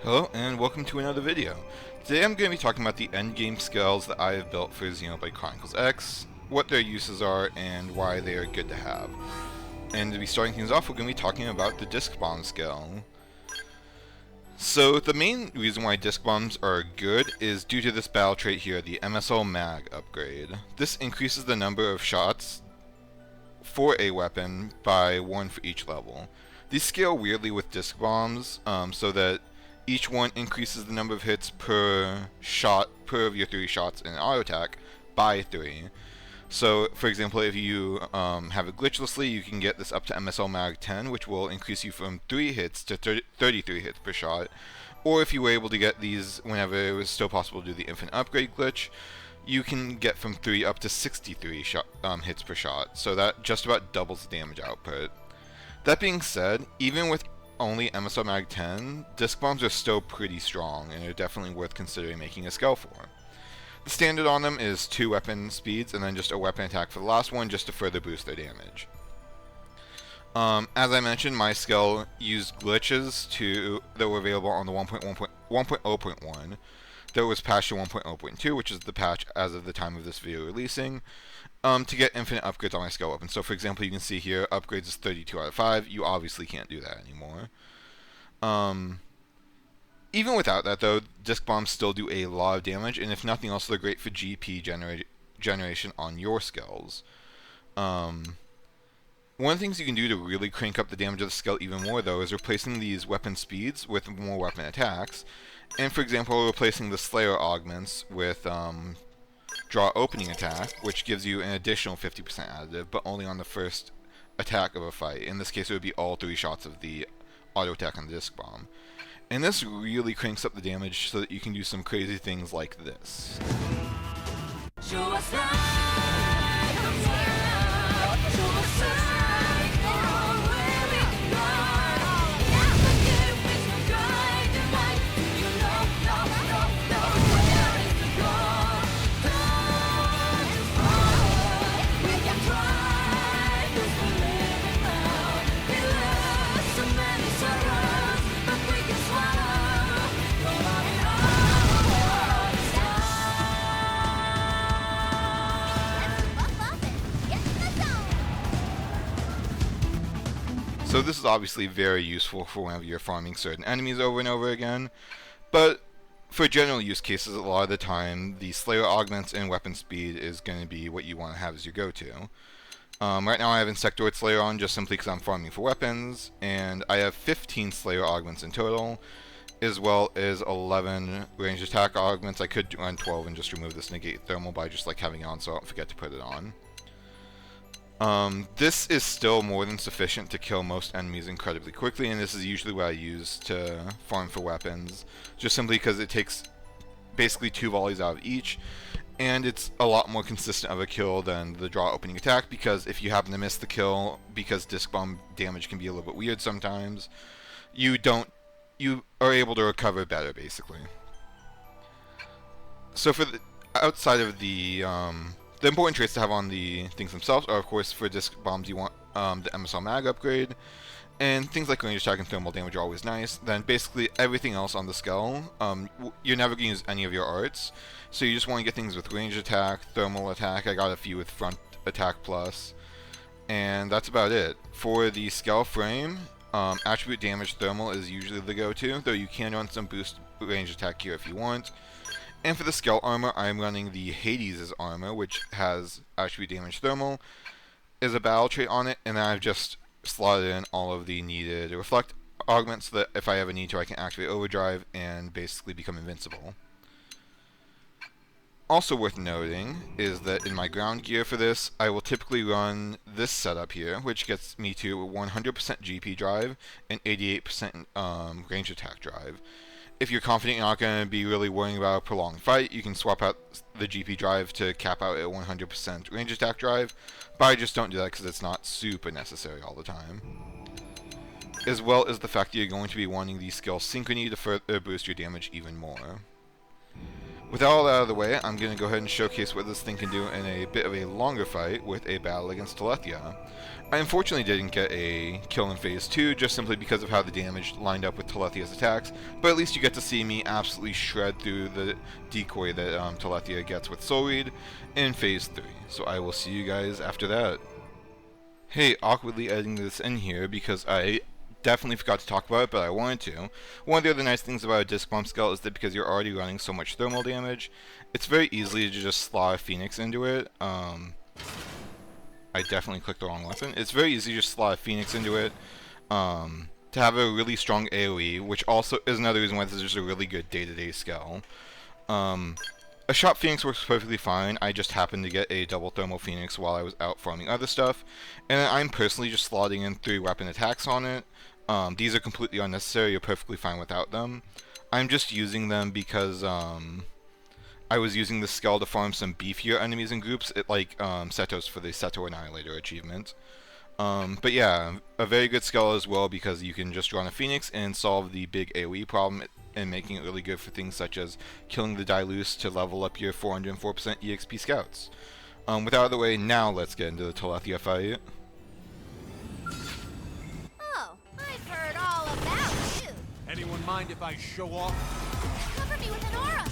Hello and welcome to another video. Today I'm going to be talking about the Endgame Skells that I have built for Xenoblade Chronicles X, what their uses are, and why they are good to have. And to be starting things off, we're going to be talking about the Diskbomb Skell. So the main reason why disc bombs are good is due to this battle trait here, the MSL Mag upgrade. This increases the number of shots for a weapon by 1 for each level. These scale weirdly with disc bombs, so that each one increases the number of hits per shot, per of your 3 shots in an auto attack, by 3. So, for example, if you have it glitchlessly, you can get this up to MSL Mag 10, which will increase you from 3 hits to 33 hits per shot. Or if you were able to get these whenever it was still possible to do the infinite upgrade glitch, you can get from 3 up to 63 hits per shot. So that just about doubles the damage output. That being said, even with only MSL Mag 10, disc bombs are still pretty strong, and are definitely worth considering making a Skell for. The standard on them is 2 weapon speeds, and then just a weapon attack for the last one, just to further boost their damage. As I mentioned, my Skell used glitches that were available on the 1.0.1 that was patched to 1.0.2, which is the patch as of the time of this video releasing, to get infinite upgrades on my Skell weapon. So for example, you can see here, upgrades is 32 out of 5. You obviously can't do that anymore. Even without that though, disc bombs still do a lot of damage, and if nothing else, they're great for GP generation on your Skells. One of the things you can do to really crank up the damage of the Skell even more though is replacing these weapon speeds with more weapon attacks. And for example, replacing the Slayer augments with draw opening attack, which gives you an additional 50% additive, but only on the first attack of a fight. In this case, it would be all 3 shots of the auto attack on the disc bomb. And this really cranks up the damage so that you can do some crazy things like this. So this is obviously very useful for whenever you're farming certain enemies over and over again, but for general use cases, a lot of the time, the Slayer augments and weapon speed is going to be what you want to have as your go-to. Right now I have Insectoid Slayer on just simply because I'm farming for weapons, and I have 15 Slayer augments in total, as well as 11 ranged attack augments. I could run 12 and just remove this negate thermal by just like having it on so I don't forget to put it on. This is still more than sufficient to kill most enemies incredibly quickly, and this is usually what I use to farm for weapons, just simply because it takes basically 2 volleys out of each, and it's a lot more consistent of a kill than the draw opening attack, because if you happen to miss the kill, because disc bomb damage can be a little bit weird sometimes, you are able to recover better, basically. So for the outside of the important traits to have on the things themselves are, of course, for disc bombs you want the MSL Mag upgrade, and things like range attack and thermal damage are always nice. Then basically everything else on the Skell, you're never going to use any of your arts, so you just want to get things with range attack, thermal attack. I got a few with front attack plus, and that's about it. For the Skell frame, attribute damage thermal is usually the go-to, though you can run some boost range attack here if you want. And for the Skell armor, I'm running the Atreides armor, which has attribute damage thermal, is a battle trait on it, and then I've just slotted in all of the needed reflect augments so that if I ever need to, I can activate overdrive and basically become invincible. Also worth noting is that in my ground gear for this, I will typically run this setup here, which gets me to 100% GP drive and 88% range attack drive. If you're confident you're not going to be really worrying about a prolonged fight, you can swap out the GP drive to cap out at 100% range attack drive, but I just don't do that because it's not super necessary all the time. As well as the fact that you're going to be wanting the skill synchrony to further boost your damage even more. With all that out of the way, I'm going to go ahead and showcase what this thing can do in a bit of a longer fight with a battle against Telethia. I unfortunately didn't get a kill in Phase 2, just simply because of how the damage lined up with Telethia's attacks, but at least you get to see me absolutely shred through the decoy that Telethia gets with Soul Reed in Phase 3. So I will see you guys after that. Hey, awkwardly editing this in here because I definitely forgot to talk about it, but I wanted to. One of the other nice things about a Diskbomb Skell is that because you're already running so much thermal damage, it's very easy to just slot a Phoenix into it. I definitely clicked the wrong weapon. It's very easy to just slot a Phoenix into it. To have a really strong AoE, which also is another reason why this is just a really good day-to-day Skell. A shot Phoenix works perfectly fine. I just happened to get a double thermal Phoenix while I was out farming other stuff, and I'm personally just slotting in 3 weapon attacks on it. These are completely unnecessary. You're perfectly fine without them. I'm just using them because I was using the Skell to farm some beefier enemies in groups, like Setos for the Seto Annihilator achievement. But yeah, a very good Skell as well because you can just run a Phoenix and solve the big AoE problem, and making it really good for things such as killing the Diluse to level up your 404% EXP scouts. With that out of the way, now let's get into the Telethia fight. Oh, I've heard all about you. Anyone mind if I show off? Cover me with an aura.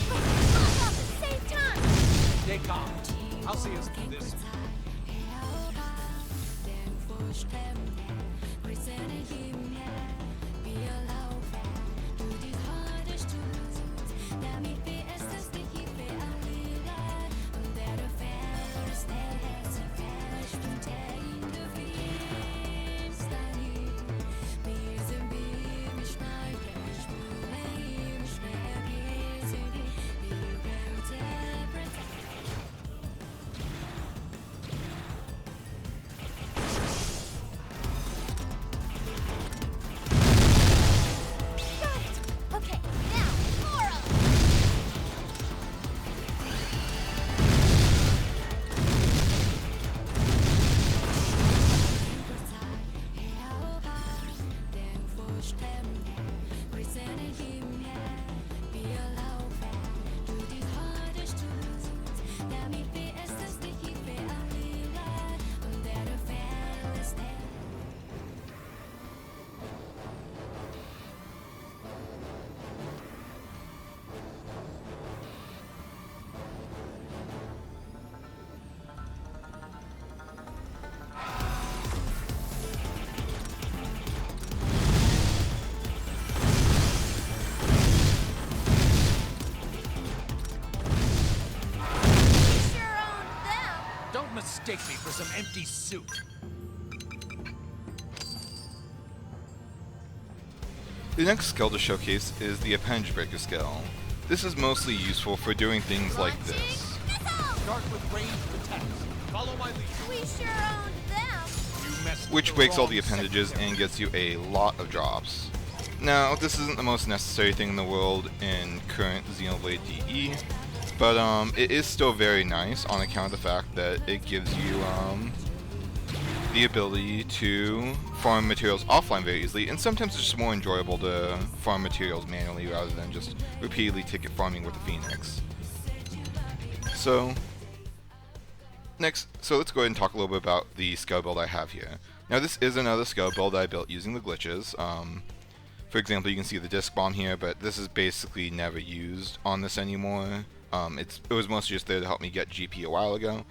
Pop up at the same time. Stay calm. I'll see us through this. Mistake me for some empty suit. The next Skell to showcase is the Partbreaker Skell. This is mostly useful for doing things like this. Start with ranged attacks. Follow my lead. We sure owned them. Which breaks all the appendages and gets you a lot of drops. Now, this isn't the most necessary thing in the world in current Xenoblade DE, but it is still very nice on account of the fact that it gives you the ability to farm materials offline very easily, and sometimes it's just more enjoyable to farm materials manually rather than just repeatedly ticket farming with the Phoenix. So let's go ahead and talk a little bit about the Skell build I have here. Now this is another Skell build I built using the glitches. For example, you can see the disc bomb here, but this is basically never used on this anymore. It was mostly just there to help me get GP a while ago.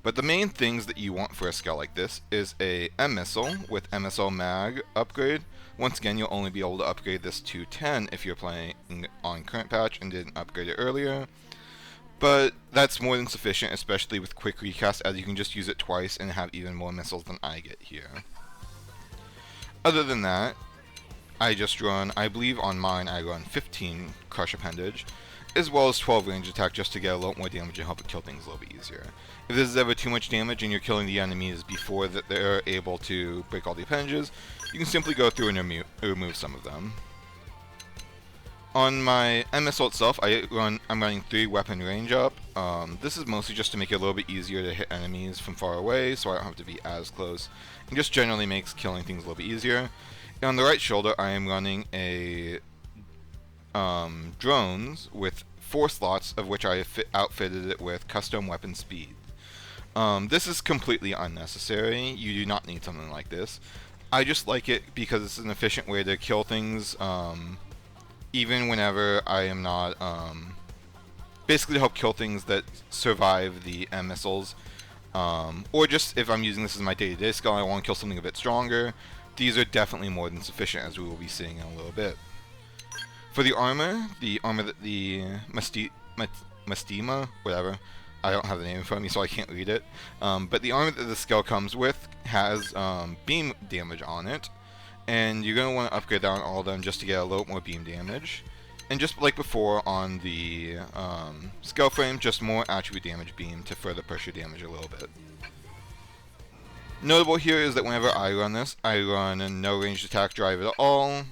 But the main things that you want for a Skell like this is a M-Missile with MSL Mag upgrade. Once again, you'll only be able to upgrade this to 10 if you're playing on current patch and didn't upgrade it earlier. But that's more than sufficient, especially with quick recast, as you can just use it twice and have even more missiles than I get here. Other than that, I just run, I believe on mine I run 15 Crush Appendage, as well as 12 range attack just to get a lot more damage and help it kill things a little bit easier. If this is ever too much damage and you're killing the enemies before that they're able to break all the appendages, you can simply go through and remove some of them. On my MSL itself, I'm running 3 weapon range up. This is mostly just to make it a little bit easier to hit enemies from far away, so I don't have to be as close. It just generally makes killing things a little bit easier. And on the right shoulder, I am running a drones with 4 slots, of which I outfitted it with custom weapon speed. This is completely unnecessary. You do not need something like this. I just like it because it's an efficient way to kill things, even whenever I am not, basically to help kill things that survive the missiles, or just if I'm using this as my day-to-day skill and I want to kill something a bit stronger. These are definitely more than sufficient, as we will be seeing in a little bit. For the armor that the Mastema, whatever, I don't have the name in front of me, so I can't read it. But the armor that the Skell comes with has beam damage on it, and you're going to want to upgrade that on all of them just to get a little more beam damage. And just like before on the Skell frame, just more attribute damage beam to further push your damage a little bit. Notable here is that whenever I run this, I run a no ranged attack drive at all,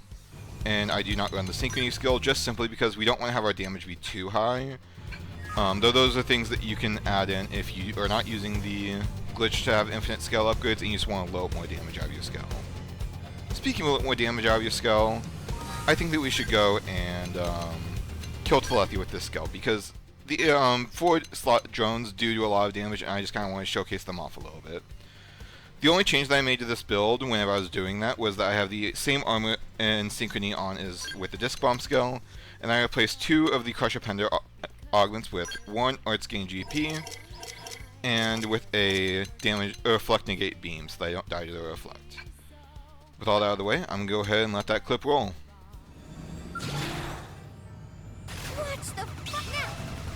and I do not run the synchrony skill just simply because we don't want to have our damage be too high. Though those are things that you can add in if you are not using the glitch to have infinite Skell upgrades and you just want a little more damage out of your Skell. Speaking of a little more damage out of your Skell, I think that we should go and kill Telethia with this Skell, because the 4-slot drones do a lot of damage, and I just kind of want to showcase them off a little bit. The only change that I made to this build whenever I was doing that was that I have the same armor and synchrony on as with the Diskbomb Skell, and I replaced 2 of the Crusher Pender augments with 1 Arts Gain GP, and with a damage reflect negate beam so that I don't die to the reflect. With all that out of the way, I'm going to go ahead and let that clip roll. Watch the fuck now!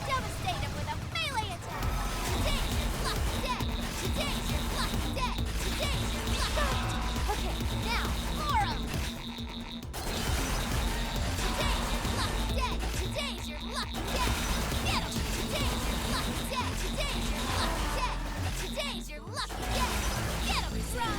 Devastate him with a melee attack! Today's your lucky day! Today's your lucky day! Today's your lucky day! Okay, now, more of them! Today's your lucky day! Today's your lucky day! Get him! Today's your lucky day! Today's your lucky day! Today's your lucky day! Get him, son!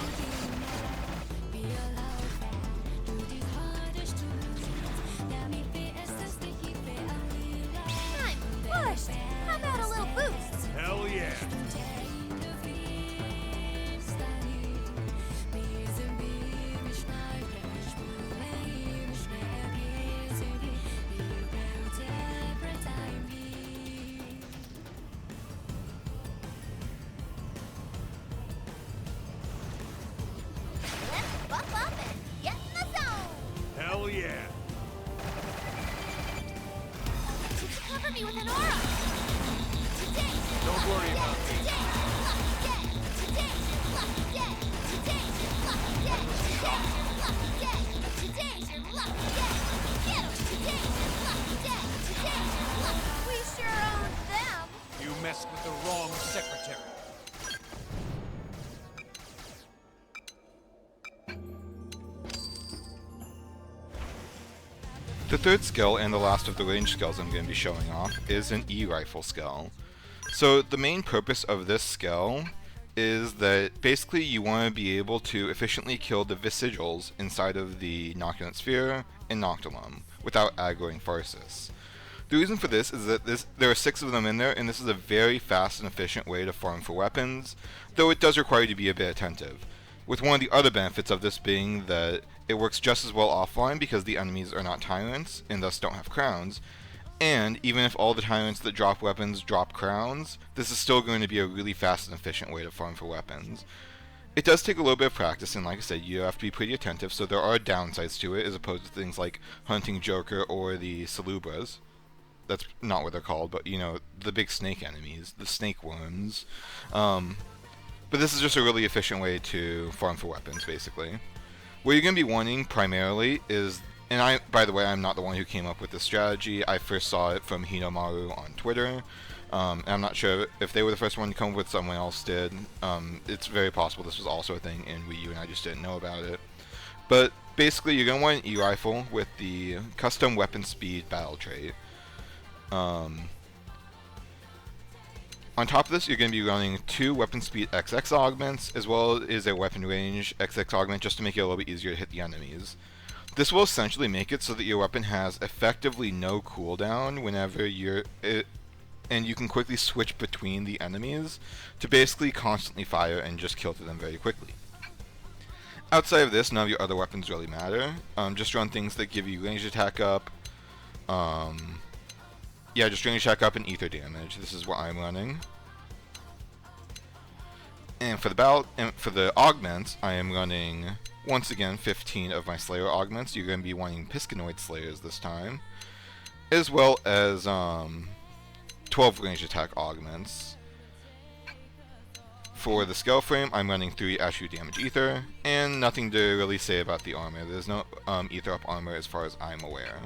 How about a little boost? Hell yeah. Let's buff up and get in the zone! Hell yeah. Did you cover me with an aura? Don't worry about me. Today's your lucky day! Today's your lucky day! Today's your lucky day! Today's your lucky day! Get him! Today's your lucky day! Today's your lucky... We sure own them! You messed with the wrong secretary. The third Skell, and the last of the range Skells I'm going to be showing off, is an E-Rifle Skell. So the main purpose of this Skell is that basically you want to be able to efficiently kill the Vestigials inside of the Nocturne Sphere and Noctilum without aggroing Pharsis. The reason for this is that there are 6 of them in there, and this is a very fast and efficient way to farm for weapons, though it does require you to be a bit attentive. With one of the other benefits of this being that it works just as well offline because the enemies are not tyrants and thus don't have crowns, and even if all the tyrants that drop weapons drop crowns, this is still going to be a really fast and efficient way to farm for weapons. It does take a little bit of practice, and like I said, you have to be pretty attentive, so there are downsides to it as opposed to things like hunting Joker or the Salubras. That's not what they're called, but you know, the big snake enemies, the snake worms. But this is just a really efficient way to farm for weapons, basically. What you're going to be wanting primarily is, and by the way, I'm not the one who came up with this strategy. I first saw it from Hinomaru on Twitter. And I'm not sure if they were the first one to come up with it, someone else did. It's very possible this was also a thing in Wii U and I just didn't know about it. But basically, you're going to want an E-Rifle with the custom weapon speed battle trait. On top of this, you're going to be running 2 weapon speed XX augments, as well as a weapon range XX augment, just to make it a little bit easier to hit the enemies. This will essentially make it so that your weapon has effectively no cooldown whenever and you can quickly switch between the enemies to basically constantly fire and just kill through them very quickly. Outside of this, none of your other weapons really matter. Just run things that give you ranged attack up. Yeah, just ranged attack up and ether damage. This is what I'm running. And for the augments, I am running, once again, 15 of my Slayer augments. You're going to be wanting Piscinoid Slayers this time, as well as 12 ranged attack augments. For the Skell frame, I'm running 3 attribute damage ether, and nothing to really say about the armor. There's no ether up armor as far as I'm aware.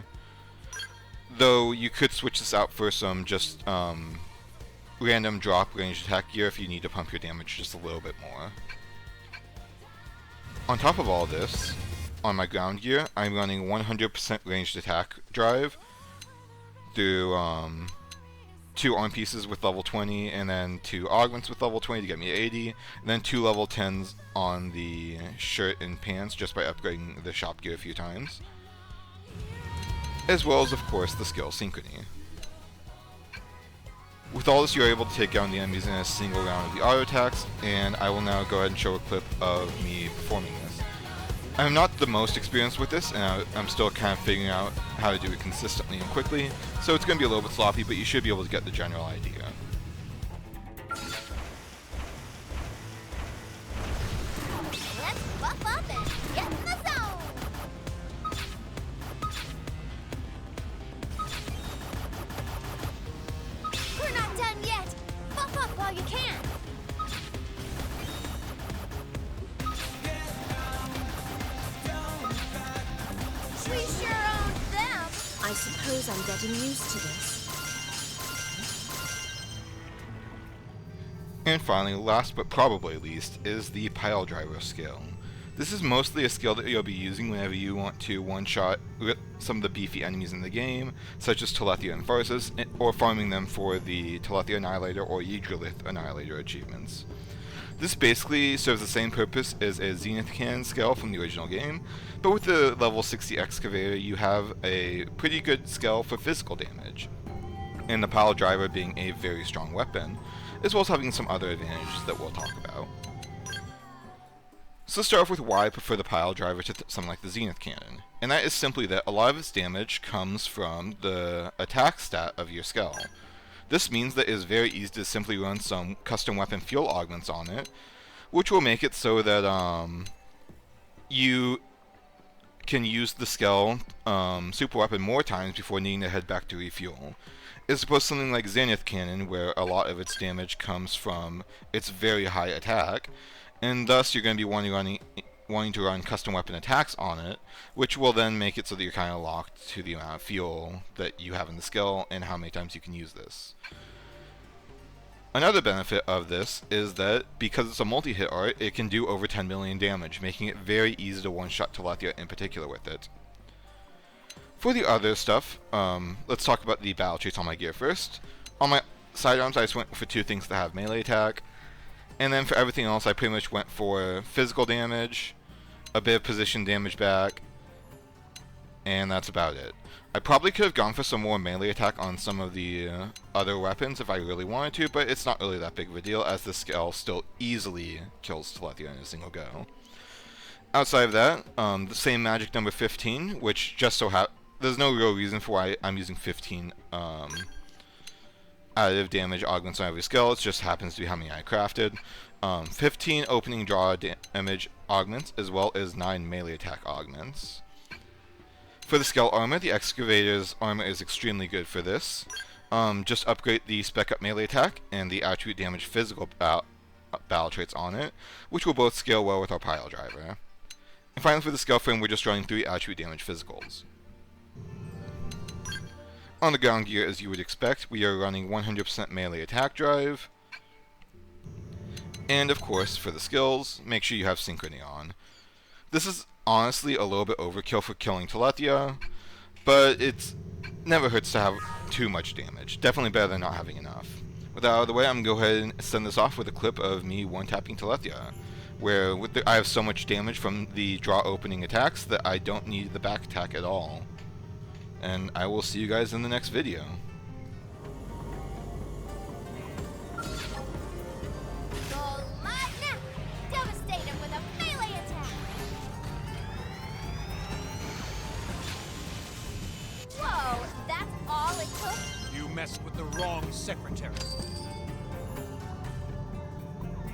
Though you could switch this out for some just random drop ranged attack gear if you need to pump your damage just a little bit more. On top of all this, on my ground gear, I'm running 100% ranged attack drive through 2 arm pieces with level 20, and then 2 augments with level 20 to get me 80, and then 2 level 10s on the shirt and pants just by upgrading the shop gear a few times. As well as, of course, the skill Synchrony. With all this, you're able to take down the enemies in a single round of the auto attacks, and I will now go ahead and show a clip of me performing this. I'm not the most experienced with this, and I'm still kind of figuring out how to do it consistently and quickly, so it's going to be a little bit sloppy, but you should be able to get the general idea. Let's buff up and get in the zone. We're not done yet. Buff up while you can. We sure owned them. I suppose I'm getting used to this. And finally, last but probably least, is the Piledriver Skell. This is mostly a skill that you'll be using whenever you want to one-shot some of the beefy enemies in the game, such as Telethia and Pharsis, or farming them for the Telethia Annihilator or Yggdrasil Annihilator achievements. This basically serves the same purpose as a Zenith Cannon Skell from the original game, but with the level 60 Excavator you have a pretty good Skell for physical damage, and the Piledriver being a very strong weapon, as well as having some other advantages that we'll talk about. So let's start off with why I prefer the Piledriver to something like the Zenith Cannon, and that is simply that a lot of its damage comes from the attack stat of your Skell. This means that it is very easy to simply run some custom weapon fuel augments on it, which will make it so that you can use the Skell super weapon more times before needing to head back to refuel. As opposed to something like Zenith Cannon, where a lot of its damage comes from its very high attack, and thus you're going to be wanting to run custom weapon attacks on it, which will then make it so that you're kind of locked to the amount of fuel that you have in the Skell and how many times you can use this. Another benefit of this is that because it's a multi-hit art, it can do over 10 million damage, making it very easy to one-shot Telethia in particular with it. For the other stuff, let's talk about the battle traits on my gear first. On my sidearms, I just went for 2 things that have melee attack, and then for everything else, I pretty much went for physical damage, a bit of position damage back, and that's about it. I probably could have gone for some more melee attack on some of the other weapons if I really wanted to, but it's not really that big of a deal, as the Skell still easily kills Telethia in a single go. Outside of that, the same magic number 15, which just so there's no real reason for why I'm using 15 additive damage augments on every Skell, it just happens to be how many I crafted. 15 opening draw damage augments, as well as 9 melee attack augments. For the Skell armor, the Excavator's armor is extremely good for this. Just upgrade the spec up melee attack and the attribute damage physical battle traits on it, which will both scale well with our Piledriver. And finally for the Skell frame, we're just running 3 attribute damage physicals. On the ground gear, as you would expect, we are running 100% melee attack drive. And of course, for the skills, make sure you have Synchrony on. This is honestly a little bit overkill for killing Telethia, but it never hurts to have too much damage. Definitely better than not having enough. With that out of the way, I'm going to go ahead and send this off with a clip of me one-tapping Telethia, where I have so much damage from the draw opening attacks that I don't need the back attack at all. And I will see you guys in the next video. Whoa, that's all it took? You messed with the wrong secretary.